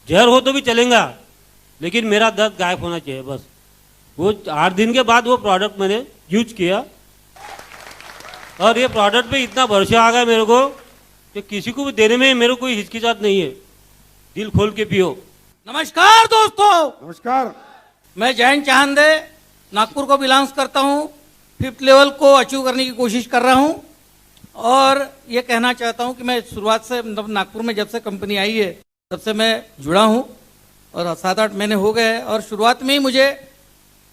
जहर हो तो भी चलेगा, लेकिन मेरा दर्द गायब होना चाहिए बस। वो 8 दिन के बाद वो प्रोडक्ट मैंने यूज किया और ये प्रोडक्ट पे इतना भरोसा आ गया मेरे को कि किसी को भी देने में मेरे को कोई हिचकिचाहट नहीं है। दिल खोल के पियो। नमस्कार दोस्तों, नमस्कार। मैं जयंत चाहंदे नागपुर को बिलोंग्स करता हूं। 5th लेवल को अचीव करने की कोशिश कर रहा हूं और ये कहना चाहता हूं कि मैं शुरुआत से मतलब नागपुर में जब से कंपनी आई है तब से मैं जुड़ा हूं और 7-8 महीने हो गए हैं। और शुरुआत में ही मुझे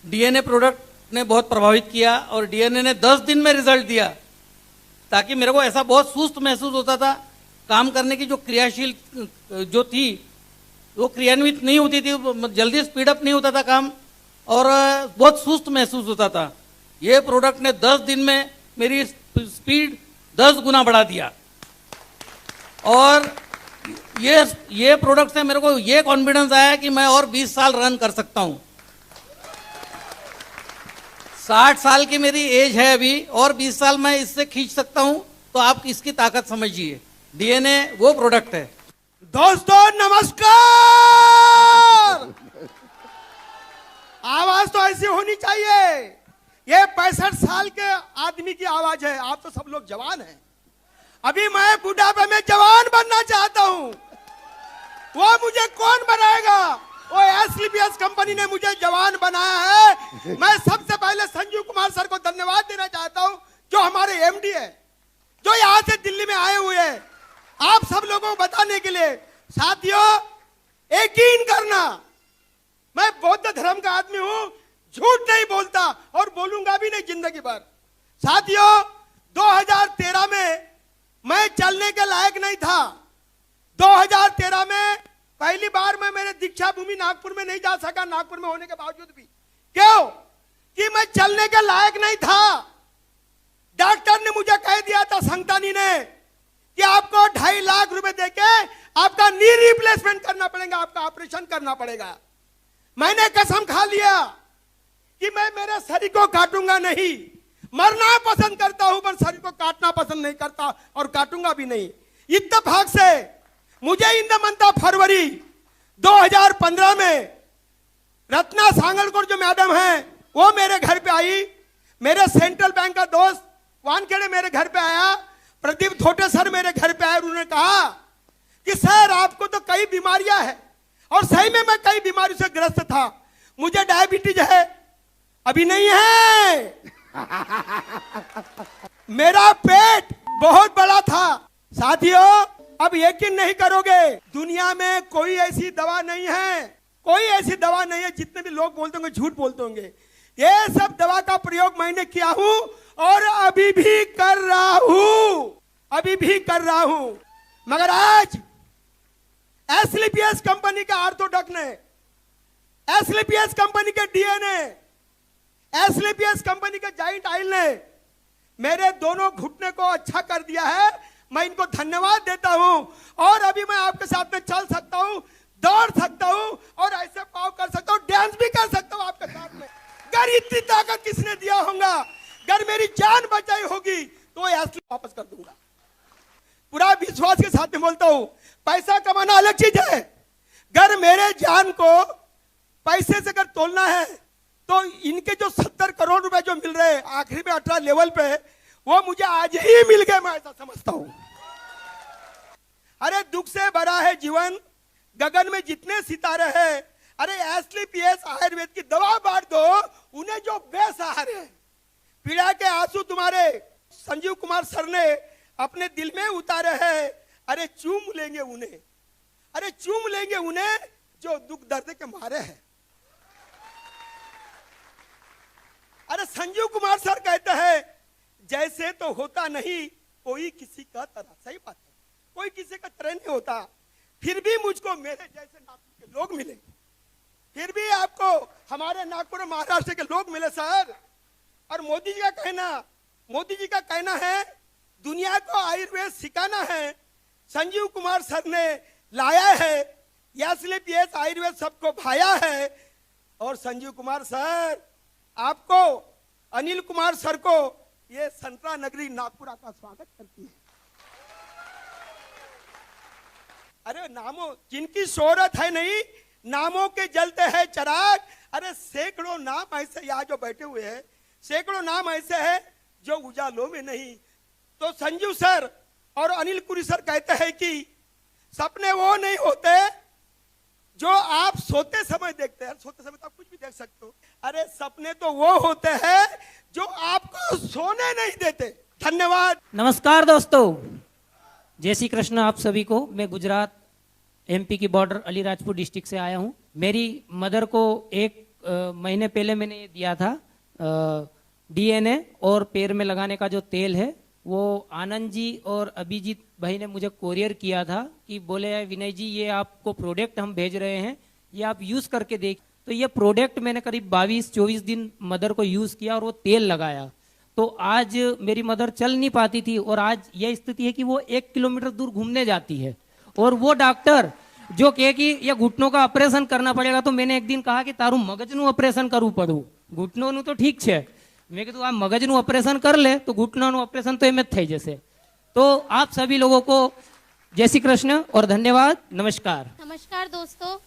डीएनए प्रोडक्ट ने बहुत प्रभावित किया और डीएनए ने 10 दिन में रिजल्ट दिया, ताकि मेरे को ऐसा बहुत सुस्त महसूस होता था। काम करने की जो क्रियाशील जो थी वो क्रियान्वित नहीं होती थी, जल्दी स्पीड अप नहीं होता था काम और बहुत सुस्त महसूस होता था। ये प्रोडक्ट ने 10 दिन में मेरी स्पीड 10 गुना बढ़ा दिया और ये प्रोडक्ट से मेरे को ये कॉन्फिडेंस आया कि मैं और 20 साल रन कर सकता हूं। 60 साल की मेरी एज है अभी और 20 साल मैं इससे खींच सकता हूं, तो आप इसकी ताकत समझिए। डीएनए वो प्रोडक्ट है। दोस्तों नमस्कार। आवाज तो ऐसी होनी चाहिए। ये 65 साल के आदमी की आवाज है। आप तो सब लोग जवान हैं। अभी मैं बुढ़ापे में जवान बनना चाहता हूं। वो मुझे कौन बनाएगा? वो एसलीपीएस कंपनी ने मुझे जवान बनाया है। मैं सबसे पहले संजीव कुमार सर को धन्यवाद देना चाहता हूं, जो हमारे एमडी है, जो यहां से दिल्ली में आए हुए हैं आप सब लोगों को बताने के लिए। साथियों, यकीन करना, मैं बौद्ध धर्म का आदमी हूं, झूठ नहीं बोलता और बोलूंगा भी नहीं जिंदगी भर। साथियों, 2013 में मैं चलने के लायक नहीं था। 2013 में पहली बार मैं मेरे दीक्षा भूमि नागपुर में नहीं जा सका, नागपुर में होने के बावजूद भी। क्यों? कि मैं चलने के लायक नहीं था। डॉक्टर ने मुझे कह दिया था, संगतानी ने, कि आपको 2.5 लाख रुपए देके आपका नी रिप्लेसमेंट करना पड़ेगा, आपका ऑपरेशन करना पड़ेगा। मैंने कसम खा लिया कि मैं मेरे शरीर को काटूंगा नहीं। मरना पसंद करता हूं पर शरीर को काटना पसंद नहीं करता और काटूंगा भी नहीं। इत्तेफाक से मुझे in the month of February 2015 में रत्ना सांगलकोर जो मैडम है वो मेरे घर पे आई। मेरे सेंट्रल बैंक का दोस्त वानखेड़े मेरे घर पे आया। प्रदीप थोटे सर मेरे घर पे आए। उन्होंने कहा कि सर आपको तो कई बीमारियां हैं, और सही में मैं कई बीमारियों से ग्रस्त था। मुझे डायबिटीज है, अभी नहीं है। मेरा पेट बहुत बड़ा था। साथियों, अब यकीन नहीं करोगे, दुनिया में कोई ऐसी दवा नहीं है, कोई ऐसी दवा नहीं है। जितने भी लोग बोलते होंगे झूठ बोलते होंगे। ये सब दवा का प्रयोग मैंने किया हूं और अभी भी कर रहा हूं, अभी भी कर रहा हूं। मगर आज एसलीपीएस कंपनी का आर्थोडॉक ने, एसलीपीएस कंपनी के डीएनए, एसलीपीएस कंपनी के जाइंट आयल ने मेरे दोनों घुटने को अच्छा कर दिया है। मैं इनको धन्यवाद देता हूं और अभी मैं आपके साथ में चल सकता हूं, दौड़ सकता हूं और ऐसे पाव कर सकता हूं, डांस भी कर सकता हूं आपके साथ में। अगर इतनी ताकत किसने दिया होगा, अगर मेरी जान बचाई होगी तो असली वापस कर दूंगा। पूरा विश्वास के साथ में बोलता हूं। पैसा कमाना अलग चीज है। अगर मेरे जान को पैसे से अगर तोलना है तो इनके जो 70 करोड़ रुपए जो मिल रहे हैं आखिरी में 18 लेवल पे, वो मुझे आज ही मिल गए, मैं ऐसा समझता हूं। अरे दुख से भरा है जीवन, गगन में जितने सितारे हैं। अरे एसलीपीएस आयुर्वेद की दवा बांट दो उन्हें जो बेसहारे हैं। पीड़ा के आंसू तुम्हारे संजीव कुमार सर ने अपने दिल में उतारे हैं। अरे चूम लेंगे उन्हें, अरे चूम लेंगे उन्हें जो दुख दर्द के मारे हैं। अरे संजीव कुमार सर कहते हैं, जैसे तो होता नहीं कोई किसी का तरह। सही बात है, कोई किसी का तरह नहीं होता। फिर भी मुझको मेरे जैसे नागपुर के लोग मिले, फिर भी आपको हमारे नागपुर महाराष्ट्र के लोग मिले सर। और मोदी जी का कहना है दुनिया को आयुर्वेद सिखाना है। संजीव कुमार सर ने लाया है, एसलीपीएस आयुर्वेद सबको भाया है। और संजीव कुमार सर आपको, अनिल कुमार सर को ये संतरा नगरी नागपुर का स्वागत करती है। अरे नामों जिनकी शोहरत है नहीं, नामों के जलते हैं चिराग। अरे सैकड़ों नाम ऐसे यहाँ जो बैठे हुए हैं, सैकड़ों नाम ऐसे हैं जो उजालों में नहीं। तो संजू सर और अनिल पुरी सर कहते हैं कि सपने वो नहीं होते जो आप सोते समय देखते हैं। सोते समय तो आप कुछ भी देख सकते हो। अरे सपने तो वो होते हैं जो आपको सोने नहीं देते। धन्यवाद। नमस्कार दोस्तों, जय श्री कृष्ण आप सभी को। मैं गुजरात एमपी की बॉर्डर अलीराजपुर डिस्ट्रिक्ट से आया हूँ। मेरी मदर को एक महीने पहले मैंने ये दिया था डीएनए और पैर में लगाने का जो तेल है वो आनंद जी और अभिजीत भाई ने मुझे कोरियर किया था कि बोले विनय जी ये आपको प्रोडक्ट हम भेज रहे हैं, ये आप यूज करके देख। तो ये प्रोडक्ट मैंने करीब 22-24 दिन मदर को यूज किया और वो तेल लगाया। तो आज मेरी मदर चल नहीं पाती थी और आज ये स्थिति है कि वो 1 किलोमीटर दूर घूमने जाती है। और वो डॉक्टर जो कहे कि ये घुटनों का ऑपरेशन करना पड़ेगा, तो मैंने एक दिन कहा कि तारू मगजનું ऑपरेशन કરવું પડું, ઘૂંટણોનું तो ठीक है। मैं કીધું આ મગજનું ऑपरेशन कर ले तो घुटनाનું ऑपरेशन तो एम ज થઈ જશે। तो आप सभी लोगों को जय श्री कृष्ण और धन्यवाद। नमस्कार। नमस्कार दोस्तों,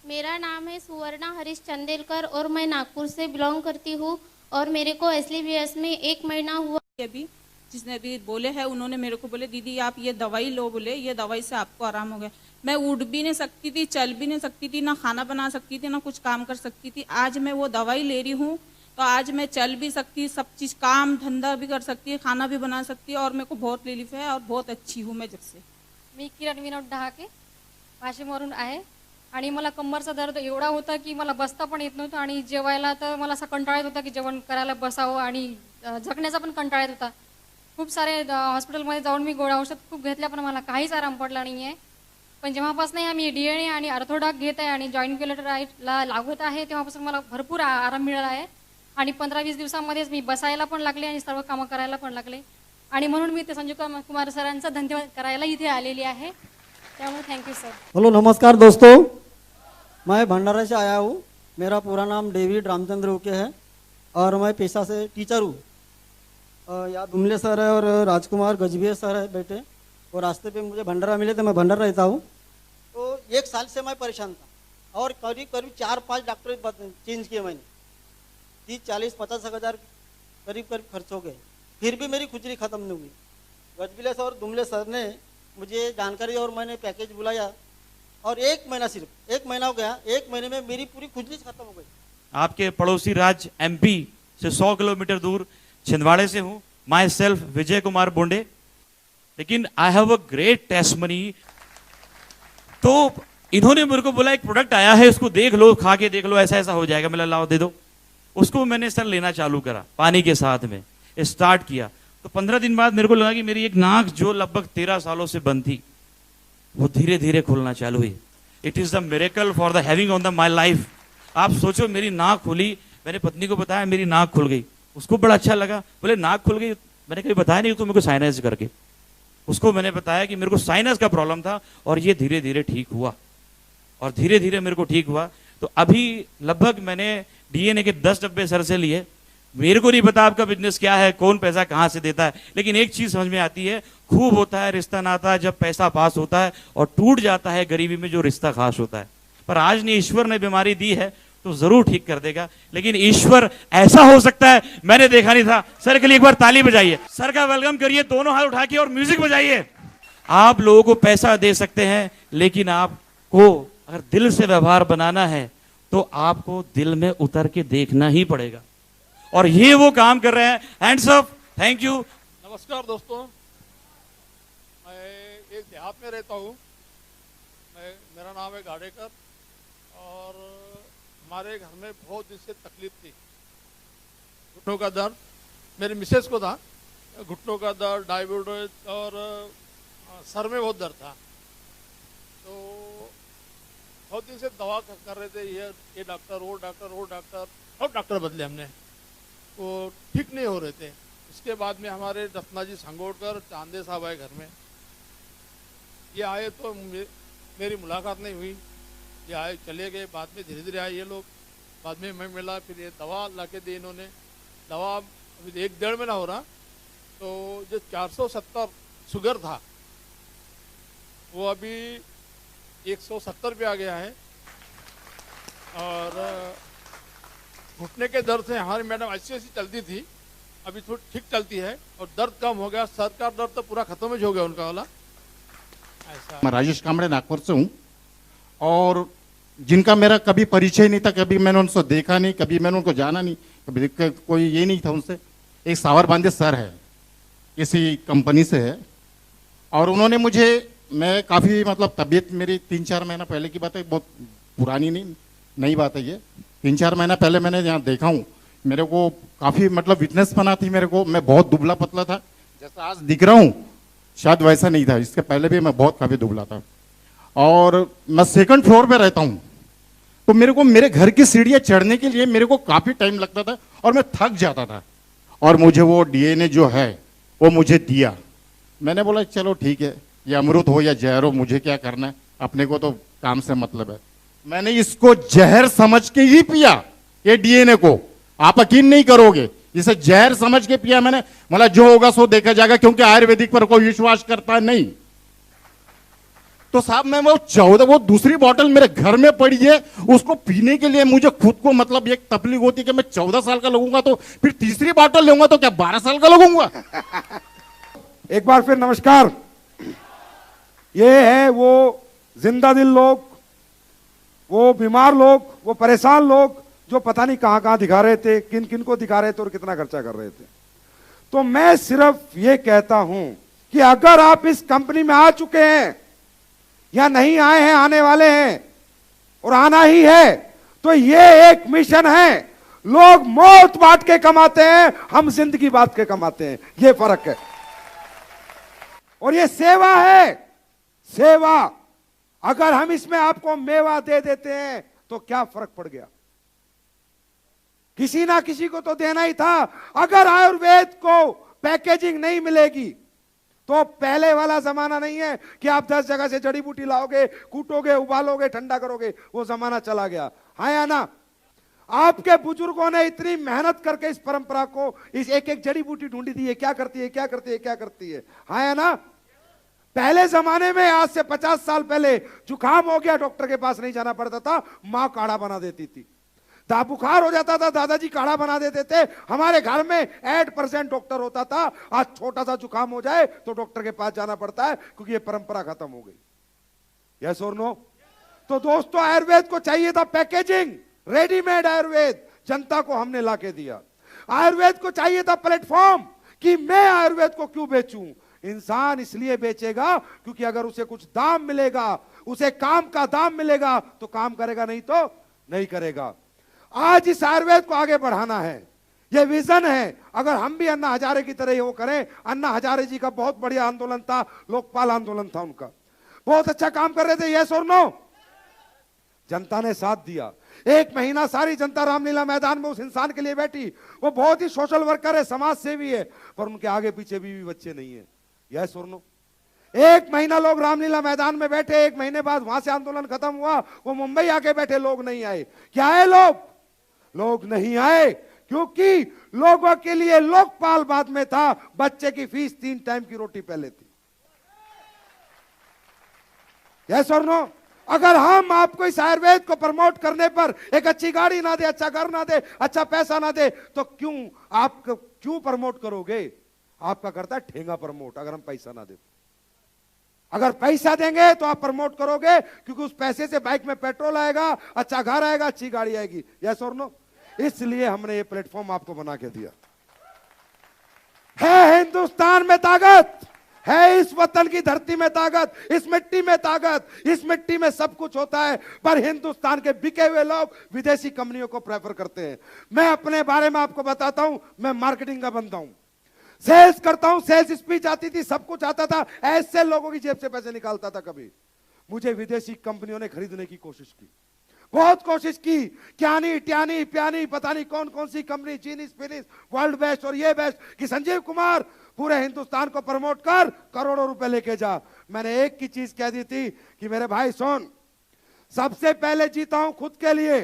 मेरा नाम है सुवर्णा हरीश चंदेलकर और मैं नागपुर से बिलोंग करती हूँ और मेरे को एसलीबीएस में 1 महीना हुआ। अभी जिसने भी बोले हैं उन्होंने मेरे को बोले दीदी आप ये दवाई लो, बोले ये दवाई से आपको आराम हो गया। मैं उठ भी नहीं सकती थी, चल भी नहीं सकती थी, ना खाना बना सकती थी, ना कुछ काम कर सकती थी। आज मैं वो दवाई ले रही हूँ तो आज मैं चल भी सकती, सब चीज काम धंधा भी कर सकती है, खाना भी बना सकती है और मेरे को बहुत रिलीफ है और बहुत अच्छी हूँ मैं जब से। मी किरण विनोद डहाके वाशिमवरून आहे आणि मला कंबरचा दर्द एवढा होता की मला बसता पण येत नव्हतं आणि जेवायला तर मला असा कंटाळा येत होता की जेवण करायला बसावं आणि जगण्याचा पण कंटाळा येत होता। खूप सारे हॉस्पिटलमध्ये जाऊन मी गोळ्या औषध खूप घेतल्या पण मला काहीच आराम पडला नाही आहे। पण जेव्हापासून आम्ही डीएनए आणि अर्थोडॉक घेत आहे आणि जॉईंट केलेटरला लागत आहे तेव्हापासून मला भरपूर आराम मिळाला आहे आणि 15-20 दिवसांमध्येच मी बसायला पण लागले आणि सर्व कामं करायला पण लागले आणि म्हणून मी ते संजू कुमार सरांचा धन्यवाद करायला इथे आलेली आहे। त्यामुळे थैंक यू सर। हेलो नमस्कार दोस्तों, मैं भंडारा से आया हूँ। मेरा पूरा नाम डेविड रामचंद्र उके है और मैं पेशा से टीचर हूँ। यहाँ दुमले सर है और राजकुमार गजभिया सर है बैठे और रास्ते पे मुझे भंडारा मिले तो मैं भंडारा रहता हूँ। तो 1 साल से मैं परेशान था और करीब 4-5 डॉक्टर चेंज किए मैंने। 30-40-50 हज़ार करीब खर्च हो गए, फिर भी मेरी खुजली खत्म नहीं हुई। गजभिया सर और दुमले सर ने मुझे जानकारी और मैंने पैकेज बुलाया और 1 महीना, सिर्फ 1 महीना हो गया। 1 महीने में मेरी पूरी खुजली खत्म हो गई। आपके पड़ोसी राज्य एमपी से 100 किलोमीटर दूर छिंदवाड़े से हूँ। My self Vijay Kumar Bonde. लेकिन I have a great testimony. तो इन्होंने मेरे को बोला एक प्रोडक्ट आया है, उसको देख लो, खा के देख लो, ऐसा ऐसा हो जाएगा। मैं लाओ दे दो। उसको मैंने सर लेना चालू करा, पानी के साथ में स्टार्ट किया। तो 15 दिन बाद मेरे को लगा कि मेरी एक नाक जो लगभग 13 सालों से बंद थी वो धीरे धीरे खुलना चालू हुई। It is the miracle for the having on the my life. आप सोचो मेरी नाक खुली, मैंने पत्नी को बताया मेरी नाक खुल गई, उसको बड़ा अच्छा लगा। बोले नाक खुल गई, मैंने कभी बताया नहीं तो मेरे को साइनस करके। उसको मैंने बताया कि मेरे को साइनस का प्रॉब्लम था और ये धीरे धीरे ठीक हुआ और धीरे धीरे मेरे को ठीक हुआ। तो अभी लगभग मैंने डीएनए के 10 डब्बे सर से लिए। मेरे को नहीं पता आपका बिजनेस क्या है, कौन पैसा कहाँ से देता है, लेकिन एक चीज समझ में आती है, खूब होता है रिश्ता नाता है जब पैसा पास होता है और टूट जाता है गरीबी में जो रिश्ता खास होता है। पर आज ने ईश्वर ने बीमारी दी है तो जरूर ठीक कर देगा। लेकिन ईश्वर ऐसा हो सकता है मैंने देखा नहीं था। सर के लिए एक बार ताली बजाइए, सर का वेलकम करिए, दोनों हाथ उठा के और म्यूजिक बजाइए। आप लोगों को पैसा दे सकते हैं लेकिन आपको अगर दिल से व्यवहार बनाना है तो आपको दिल में उतर के देखना ही पड़ेगा और ये वो काम कर रहे हैं। Hands up, thank you. नमस्कार दोस्तों, मैं एक देहात में रहता हूँ। मेरा नाम है गाड़ेकर और हमारे घर में बहुत दिन से तकलीफ थी, घुटनों का दर्द। मेरे मिसेस को था घुटनों का दर्द, डायबिटीज और सर में बहुत दर्द था। तो बहुत दिन से दवा कर रहे थे, ये डॉक्टर वो डॉक्टर वो डॉक्टर, और डॉक्टर बदले हमने, वो ठीक नहीं हो रहे थे। इसके बाद में हमारे रत्नाजी संगोड़कर चांदे साहब आए घर में। ये आए तो मेरी मुलाकात नहीं हुई, ये आए चले गए, बाद में धीरे धीरे आए ये लोग, बाद में मैं मिला, फिर ये दवा ला के दी इन्होंने। दवा अभी 1-1.5 महीना हो रहा। तो जो 470 शुगर था वो अभी 170 पे आ गया है। और घुटने के दर्द से हमारी मैडम ऐसी चलती थी, अभी थोड़ी ठीक चलती है और दर्द कम हो गया। सर का दर्द तो पूरा खत्म ही हो गया उनका वाला ऐसा। मैं राजेश कामड़े नागपुर से हूँ और जिनका मेरा कभी परिचय नहीं था, कभी मैंने उनको देखा नहीं, कभी मैंने उनको जाना नहीं, कभी कोई ये नहीं था उनसे। एक सावर बांधे सर है, किसी कंपनी से है, और उन्होंने मुझे, मैं काफ़ी मतलब तबीयत मेरी 3-4 महीना पहले की बात है, बहुत पुरानी नहीं नई बात है ये। 3-4 महीना पहले मैंने यहाँ देखा हूँ, मेरे को काफ़ी मतलब वीकनेस बना थी मेरे को, मैं बहुत दुबला पतला था, जैसा आज दिख रहा हूँ शायद वैसा नहीं था, इसके पहले भी मैं बहुत काफ़ी दुबला था। और मैं 2nd फ्लोर पे रहता हूँ, तो मेरे को मेरे घर की सीढ़ियाँ चढ़ने के लिए मेरे को काफ़ी टाइम लगता था और मैं थक जाता था। और मुझे वो DNA जो है वो मुझे दिया। मैंने बोला चलो ठीक है, ये अमृत हो या जहर हो, मुझे क्या करना है, अपने को तो काम से मतलब है। मैंने इसको जहर समझ के ही पिया, ये DNA को, आप यकीन नहीं करोगे, इसे जहर समझ के पिया मैंने। मतलब जो होगा सो देखा जाएगा, क्योंकि आयुर्वेदिक पर कोई विश्वास करता नहीं। तो साहब मैं वो दूसरी बोतल मेरे घर में पड़ी है, उसको पीने के लिए मुझे खुद को मतलब एक तकलीफ होती है कि मैं 14 साल का लगूंगा, तो फिर तीसरी बोतल लूंगा तो क्या 12 साल का लगूंगा। एक बार फिर नमस्कार। ये है वो जिंदा दिल लोग, वो बीमार लोग, वो परेशान लोग जो पता नहीं कहां कहां दिखा रहे थे, किन किन को दिखा रहे थे और कितना खर्चा कर रहे थे। तो मैं सिर्फ ये कहता हूं कि अगर आप इस कंपनी में आ चुके हैं या नहीं आए हैं, आने वाले हैं और आना ही है, तो ये एक मिशन है। लोग मौत बांट के कमाते हैं, हम जिंदगी बांट के कमाते हैं, ये फर्क है। और ये सेवा है, सेवा। अगर हम इसमें आपको मेवा दे देते हैं तो क्या फर्क पड़ गया, किसी ना किसी को तो देना ही था। अगर आयुर्वेद को पैकेजिंग नहीं मिलेगी तो पहले वाला जमाना नहीं है कि आप 10 जगह से जड़ी बूटी लाओगे, कूटोगे, उबालोगे, ठंडा करोगे, वो जमाना चला गया। हाँ या ना? आपके बुजुर्गों ने इतनी मेहनत करके इस परंपरा को, इस एक एक जड़ी बूटी ढूंढी थी, ये क्या करती है, क्या करती है, क्या करती है। हाँ या ना? पहले जमाने में, आज से 50 साल पहले, जुकाम हो गया डॉक्टर के पास नहीं जाना पड़ता था, मां काढ़ा बना देती थी। बुखार हो जाता था, दादाजी काढ़ा बना देते थे। हमारे घर में 8% डॉक्टर होता था। आज छोटा सा जुकाम हो जाए तो डॉक्टर के पास जाना पड़ता है, क्योंकि ये परंपरा खत्म हो गई। यस और नो? तो दोस्तों, आयुर्वेद को चाहिए था पैकेजिंग, रेडीमेड आयुर्वेद, जनता को हमने लाके दिया। आयुर्वेद को चाहिए था प्लेटफॉर्म कि मैं आयुर्वेद को क्यों बेचूं। इंसान इसलिए बेचेगा क्योंकि अगर उसे कुछ दाम मिलेगा, उसे काम का दाम मिलेगा तो काम करेगा, नहीं तो नहीं करेगा। आज इस आयुर्वेद को आगे बढ़ाना है, यह विजन है। अगर हम भी अन्ना हजारे की तरह वो करें, अन्ना हजारे जी का बहुत बढ़िया आंदोलन था, लोकपाल आंदोलन था उनका, बहुत अच्छा काम कर रहे थे। यस और नो? जनता ने साथ दिया। 1 महीना सारी जनता रामलीला मैदान में उस इंसान के लिए बैठी। वो बहुत ही सोशल वर्कर है, समाज सेवी है, पर उनके आगे पीछे बीवी बच्चे नहीं है। यस और नो? 1 महीना लोग रामलीला मैदान में बैठे, 1 महीने बाद वहां से आंदोलन खत्म हुआ, वो मुंबई आके बैठे, लोग नहीं आए। क्या है? लोग नहीं आए क्योंकि लोगों के लिए लोकपाल बाद में था, बच्चे की फीस 3 टाइम की रोटी पहले थी। यस और नो? अगर हम आपको इस आयुर्वेद को प्रमोट करने पर एक अच्छी गाड़ी ना दे, अच्छा घर ना दे, अच्छा पैसा ना दे, तो क्यों प्रमोट करोगे? आपका करता है ठेंगा प्रमोट, अगर हम पैसा ना दे। अगर पैसा देंगे तो आप प्रमोट करोगे, क्योंकि उस पैसे से बाइक में पेट्रोल आएगा, अच्छा घर आएगा, अच्छी गाड़ी आएगी। यस और नो? इसलिए हमने ये प्लेटफॉर्म आपको बना के दिया है। हिंदुस्तान में ताकत है, इस वतन की धरती में ताकत, इस मिट्टी में ताकत, इस मिट्टी में सब कुछ होता है, पर हिंदुस्तान के बिके हुए लोग विदेशी कंपनियों को प्रेफर करते हैं। मैं अपने बारे में आपको बताता हूं, मैं मार्केटिंग का बंदा हूं, सेल्स करता हूं, सेल्स स्पीच आती थी, सब कुछ आता था, ऐसे लोगों की जेब से पैसे निकालता था। कभी मुझे विदेशी कंपनियों ने खरीदने की कोशिश की, बहुत कोशिश की, क्यानी ट्यानी प्यानी पता नहीं कौन कौन सी कंपनी, चीनी स्पिनिश, वर्ल्ड बेस्ट और ये बेस्ट, कि संजीव कुमार पूरे हिंदुस्तान को प्रमोट कर, करोड़ों रुपए लेके जा। मैंने एक की चीज कह दी थी कि मेरे भाई सुन, सबसे पहले जीता हूं खुद के लिए,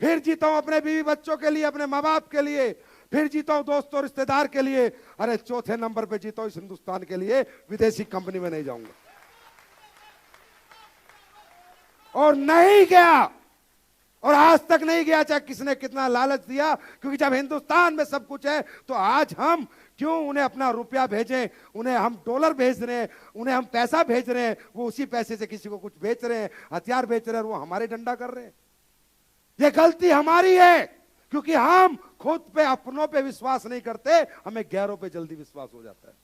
फिर जीता हूं अपने बीवी बच्चों के लिए, अपने माँ बाप के लिए, फिर जीता हूं दोस्तों रिश्तेदार के लिए, अरे चौथे नंबर पे जीता हूं इस हिंदुस्तान के लिए। विदेशी कंपनी में नहीं जाऊंगा। और नहीं गया, और आज तक नहीं गया, चाहे किसने कितना लालच दिया, क्योंकि जब हिंदुस्तान में सब कुछ है तो आज हम क्यों उन्हें अपना रुपया भेजें, उन्हें हम डॉलर भेज रहे हैं, उन्हें हम पैसा भेज रहे हैं, वो उसी पैसे से किसी को कुछ बेच रहे हैं, हथियार बेच रहे हैं, वो हमारे डंडा कर रहे हैं। ये गलती हमारी है, क्योंकि हम खुद पे अपनों पे विश्वास नहीं करते, हमें गैरों पे जल्दी विश्वास हो जाता है।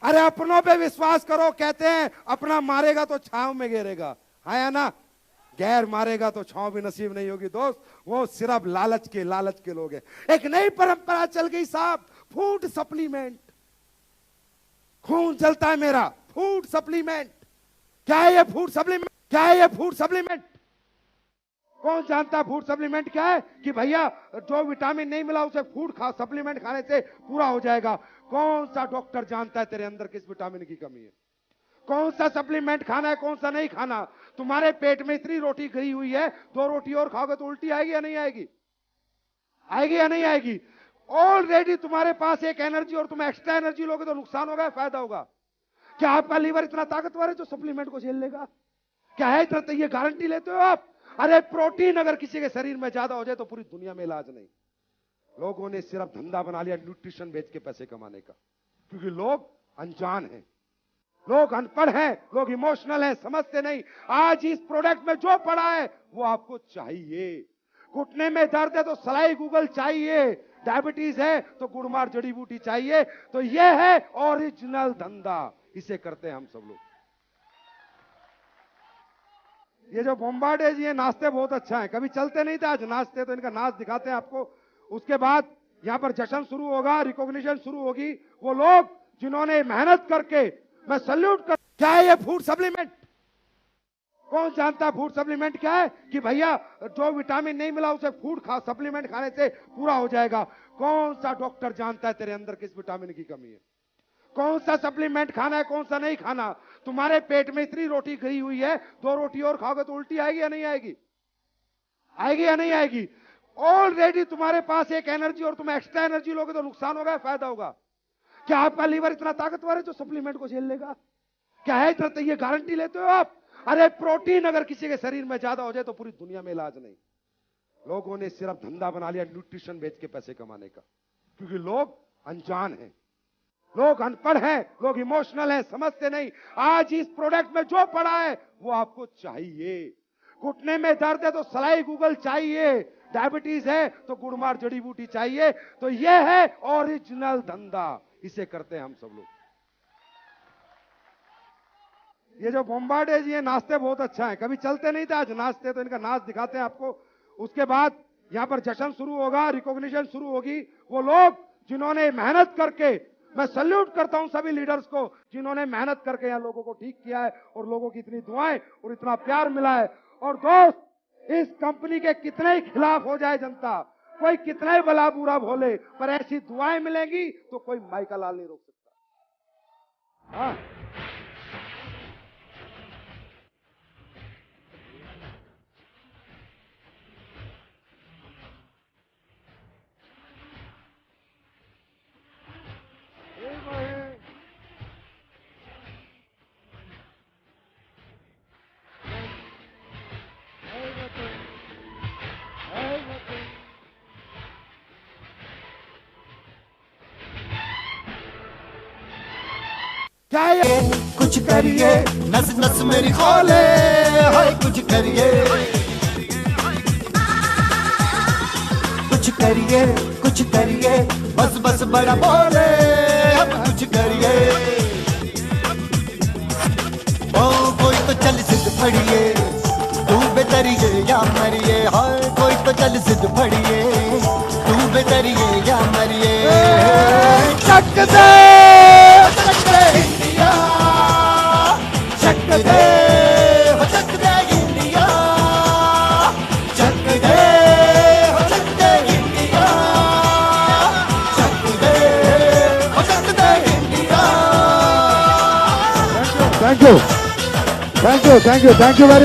अरे अपनों पे विश्वास करो, कहते हैं अपना मारेगा तो छांव में गिरेगा, है या ना? गैर मारेगा तो छांव भी नसीब नहीं होगी दोस्त। वो सिर्फ लालच के लोग हैं। एक नई परंपरा चल गई साहब, फूड सप्लीमेंट। खून चलता है मेरा, फूड सप्लीमेंट। क्या है ये फूड सप्लीमेंट? क्या है ये फूड सप्लीमेंट? कौन जानता है फूड सप्लीमेंट क्या है? कि भैया जो विटामिन नहीं मिला उसे फूड सप्लीमेंट खाने से पूरा हो जाएगा। कौन सा डॉक्टर जानता है तेरे अंदर किस विटामिन की कमी है? कौन सा सप्लीमेंट खाना है, कौन सा नहीं खाना? तुम्हारे पेट में इतनी रोटी गई हुई है, 2 रोटी और खाओगे तो उल्टी आएगी या नहीं आएगी? आएगी या नहीं आएगी? ऑलरेडी तुम्हारे पास एक एनर्जी, और तुम एक्स्ट्रा एनर्जी लोगे तो नुकसान होगा, फायदा होगा? क्या आपका लीवर इतना ताकतवर है जो सप्लीमेंट को झेल लेगा? क्या है इतना? ये गारंटी लेते हो आप? अरे प्रोटीन अगर किसी के शरीर में ज्यादा हो जाए तो पूरी दुनिया में इलाज नहीं। लोगों ने सिर्फ धंधा बना लिया न्यूट्रिशन बेच के पैसे कमाने का, क्योंकि लोग अनजान हैं, लोग अनपढ़ हैं, लोग इमोशनल हैं, समझते नहीं। आज इस प्रोडक्ट में जो पड़ा है वो आपको चाहिए। घुटने में दर्द है तो सलाई गूगल चाहिए, डायबिटीज है तो गुड़मार जड़ी बूटी चाहिए। तो ये है ओरिजिनल धंधा, इसे करते हैं हम सब लोग। ये जो बोम्बार्डे जी, ये नाचते बहुत अच्छा है, कभी चलते नहीं थे, आज नाचते, तो इनका नाच दिखाते हैं आपको। उसके बाद यहां पर जश्न शुरू होगा, रिकॉग्निशन शुरू होगी। वो लोग जिन्होंने मेहनत करके, मैं सल्यूट कर। क्या है ये फूड सप्लीमेंट? कौन जानता है फूड सप्लीमेंट क्या है? कि भैया जो विटामिन नहीं मिला उसे फूड सप्लीमेंट खाने से पूरा हो जाएगा। कौन सा डॉक्टर जानता है तेरे अंदर किस विटामिन की कमी है? कौन सा सप्लीमेंट खाना है, कौन सा नहीं खाना? तुम्हारे पेट में इतनी रोटी गई हुई है, 2 रोटी और खाओगे तो उल्टी आएगी या नहीं आएगी? आएगी या नहीं आएगी? ऑलरेडी तुम्हारे पास एक एनर्जी, और तुम एक्स्ट्रा एनर्जी लोगे तो नुकसान होगा, फायदा होगा? क्या आपका लीवर इतना ताकतवर है जो सप्लीमेंट को झेल लेगा? क्या है इतना? ये गारंटी लेते हो आप? अरे प्रोटीन अगर किसी के शरीर में ज्यादा हो जाए तो पूरी दुनिया में इलाज नहीं। लोगों ने सिर्फ धंधा बना लिया न्यूट्रिशन बेच के पैसे कमाने का, क्योंकि लोग अनजान हैं, लोग अनपढ़ हैं, लोग इमोशनल हैं, समझते नहीं। आज इस प्रोडक्ट में जो पड़ा है वो आपको चाहिए। घुटने में दर्द है तो सलाई गूगल चाहिए, डायबिटीज है तो गुड़मार जड़ी बूटी चाहिए। तो ये है ओरिजिनल धंधा, इसे करते हैं हम सब लोग। ये जो बोम्बार्डे जी, ये नाचते बहुत अच्छा है, कभी चलते नहीं थे, आज नाचते, तो इनका नाच दिखाते हैं आपको। उसके बाद यहां पर जश्न शुरू होगा, रिकॉग्निशन शुरू होगी। वो लोग जिन्होंने मेहनत करके, मैं सल्यूट करता हूं सभी लीडर्स को, जिन्होंने मेहनत करके यहाँ लोगों को ठीक किया है, और लोगों की इतनी दुआएं और इतना प्यार मिला है। और दोस्त, इस कंपनी के कितने ही खिलाफ हो जाए जनता, कोई कितना ही भला बुरा बोले, पर ऐसी दुआएं मिलेंगी तो कोई माइका लाल नहीं रोक सकता। हाँ, क्या ये कुछ करिए, नस नस मेरी खोले, हाय कुछ करिए, कुछ करिए, बस बस बड़ा बोले, अब कुछ करिए। ओ कोई तो चल सिद्ध फड़िए, तू बेतरिए या मरिए, हाय कोई तो चल सिद्ध फड़िए, तू बेतरिए या मरिए। चक दे इंडिया, चक दे, हो चक दे इंडिया, चक दे, हो चक दे इंडिया, चक दे, हो चक दे India. Thank you, thank you, thank you, thank you very